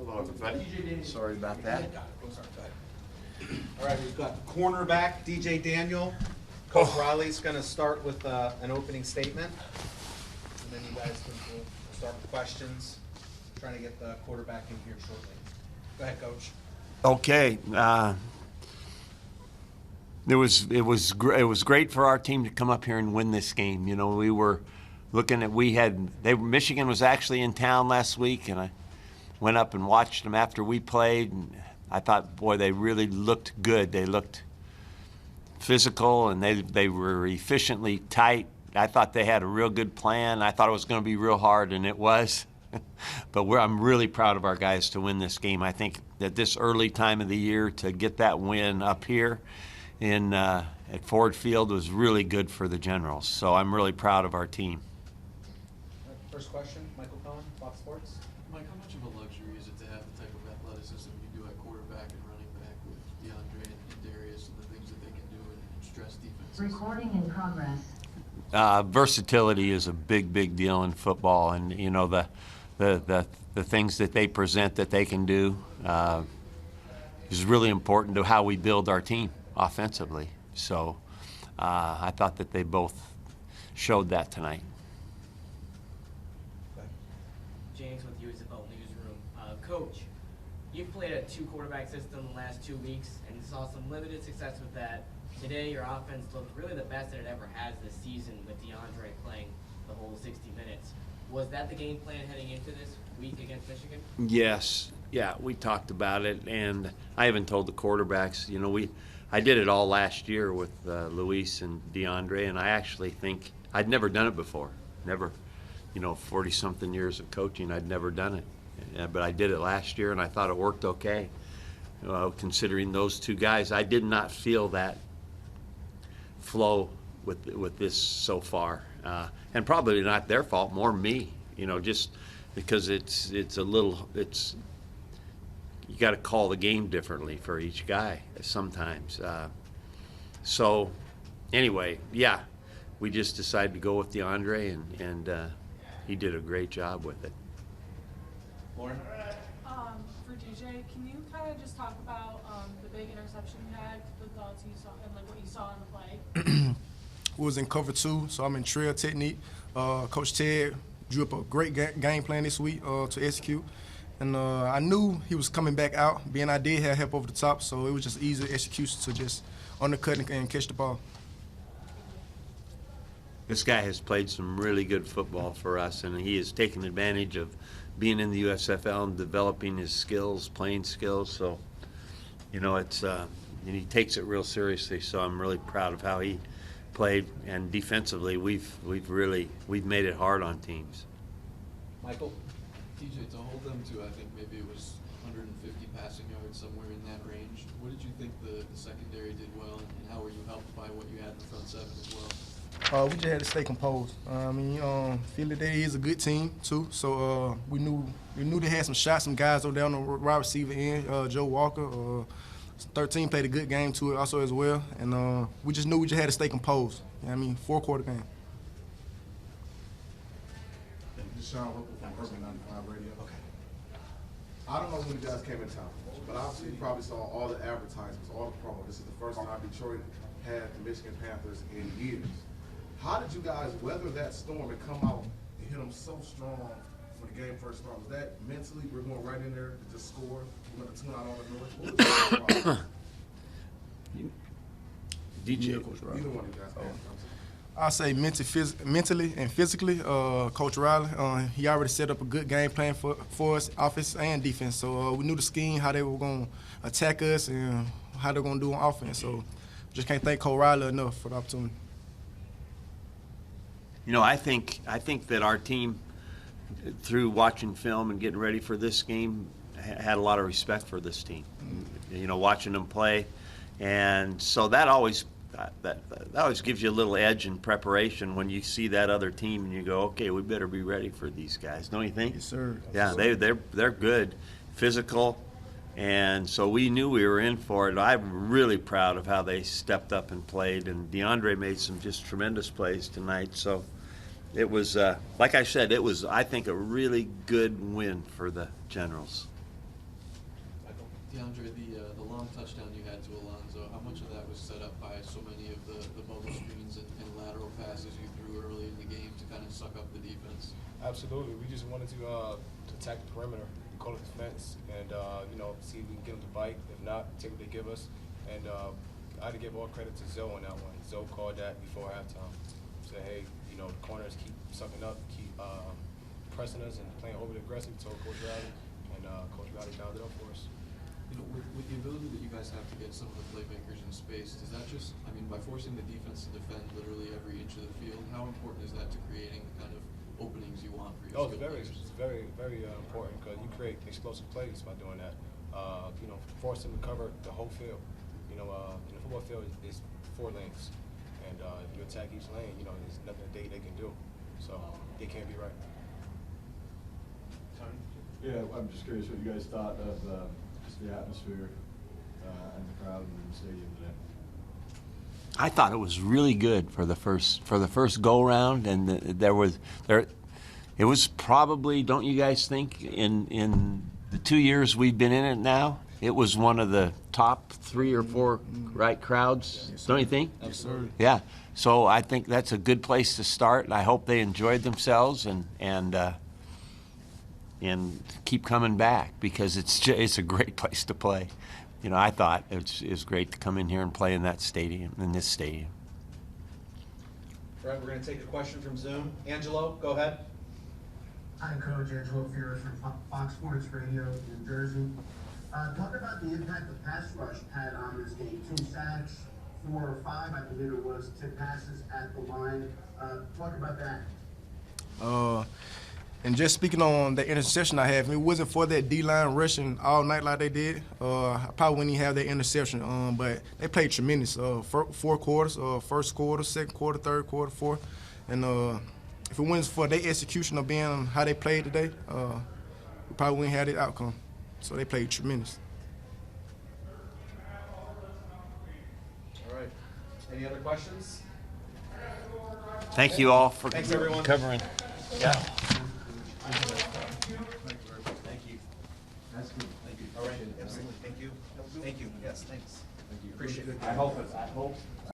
Hello, everybody. Sorry about that. All right, we've got the cornerback, DJ Daniel. Coach Riley's going to start with an opening statement, and then you guys will start with questions. I'm trying to get the quarterback in here shortly. Go ahead, Coach. Okay. It was great for our team to come up here and win this game. You know, we were looking at Michigan was actually in town last week, and I went up and watched them after we played, and I thought, boy, they really looked good. They looked physical, and they were efficiently tight. I thought they had a real good plan. I thought it was going to be real hard, and it was. But I'm really proud of our guys to win this game. I think that this early time of the year to get that win up here at Ford Field was really good for the Generals. So I'm really proud of our team. First question, Michael Cohen, Fox Sports. Mike, how much of a luxury is it to have the type of athleticism you do at quarterback and running back with DeAndre and Darius and the things that they can do in stress defense? Recording in progress. Versatility is a big deal in football, and you know the things that they present that they can do is really important to how we build our team offensively. So I thought that they both showed that tonight. James with USFL Newsroom. Coach, you've played a two-quarterback system the last 2 weeks and saw some limited success with that. Today, your offense looked really the best that it ever has this season with DeAndre playing the whole 60 minutes. Was that the game plan heading into this week against Michigan? Yes. Yeah, we talked about it, and I even told the quarterbacks, you know, I did it all last year with Luis and DeAndre, and I actually think I'd never done it before. Never. You know, 40-something years of coaching, I'd never done it. But I did it last year, and I thought it worked okay. Considering those two guys, I did not feel that flow with this so far. And probably not their fault, more me. You know, just because it's you got to call the game differently for each guy sometimes. So anyway, yeah, we just decided to go with DeAndre, and he did a great job with it. Lauren? For DJ, can you kind of just talk about the big interception you had, the thoughts you saw, and like what you saw in the play? We was in cover 2, so I'm in trail technique. Coach Ted drew up a great game plan this week to execute. And I knew he was coming back out, being I did have help over the top, so it was just easy execution to just undercut and catch the ball. This guy has played some really good football for us, and he has taken advantage of being in the USFL and developing his skills, playing skills. So, you know, and he takes it real seriously. So I'm really proud of how he played, and defensively, we've made it hard on teams. Michael? TJ, to hold them to, I think maybe it was 150 passing yards, somewhere in that range. What did you think the secondary did well, and how were you helped by what you had in the front seven as well? We just had to stay composed. I mean, Philly Day is a good team too, so we knew they had some shots, some guys over there on the wide receiver end. Joe Walker, 13 played a good game to it also as well, and we just knew we just had to stay composed. You know what I mean, 4-quarter game. Deshaun Whipple from Urban 95 Radio. Okay. I don't know when you guys came in town, but obviously you probably saw all the advertisements, all the promo. This is the first time Detroit had the Michigan Panthers in years. How did you guys weather that storm and come out and hit them so strong when the game first started? Was that mentally, we're going right in there to just score, we're going to tune out all the noise? What was that? DJ. Either one of you guys. I say mentally and physically, Coach Riley, he already set up a good game plan for us, offense and defense. So we knew the scheme, how they were going to attack us, and how they were going to do on offense. So just can't thank Coach Riley enough for the opportunity. You know, I think that our team, through watching film and getting ready for this game, had a lot of respect for this team. You know, watching them play, and so that always gives you a little edge in preparation when you see that other team and you go, okay, we better be ready for these guys. Don't you think? Yes, sir. Yeah, they're good, physical, and so we knew we were in for it. I'm really proud of how they stepped up and played, and DeAndre made some just tremendous plays tonight. So it was, like I said, it was, I think, a really good win for the Generals. DeAndre, the long touchdown you had to Alonzo, how much of that was set up by so many of the bubble screens and lateral passes you threw early in the game to kind of suck up the defense? Absolutely. We just wanted to attack the perimeter, call it defense, and see if we can get them to bite. If not, take what they give us. And I had to give all credit to Zoe on that one. Zoe called that before halftime. Said, hey, the corners keep sucking up, keep pressing us and playing overly aggressive. Told Coach Riley, and Coach Riley dialed it up for us. With the ability that you guys have to get some of the playmakers in space, does that just, by forcing the defense to defend literally every inch of the field, how important is that to creating the kind of openings you want for your skill players? It's very, very important because you create explosive plays by doing that. Force them to cover the whole field. The football field is 4 lanes, and if you attack each lane, there's nothing they can do. So it can't be right. Tony? Yeah, I'm just curious what you guys thought of just the atmosphere and the crowd in the stadium today. I thought it was really good for the first go round, and it was probably, don't you guys think, in the 2 years we've been in it now, it was one of the top 3 or 4 right crowds, Yes, don't you think? Yes, sir. Yeah. So I think that's a good place to start, and I hope they enjoyed themselves and keep coming back because it's a great place to play. I thought it was great to come in here and play in this stadium. All right, we're going to take a question from Zoom. Angelo, go ahead. Hi, Coach. Angelo Fierce from Fox Sports Radio, New Jersey. Talk about the impact the pass rush had on this game. 2 sacks, 4 or 5, I believe it was, 10 passes at the line. Talk about that. And just speaking on the interception I have, if it wasn't for that D-line rushing all night like they did, I probably wouldn't even have that interception. But they played tremendous. 4 quarters, first quarter, second quarter, third quarter, fourth. And if it wasn't for their execution of being how they played today, we probably wouldn't have that outcome. So they played tremendous. All right. Any other questions? Thank you all for Thanks, everyone. covering. Yeah. Thank you. That's good. All right. Absolutely. Thank you. Thank you. Yes, thanks. Thank you. Appreciate it. I hope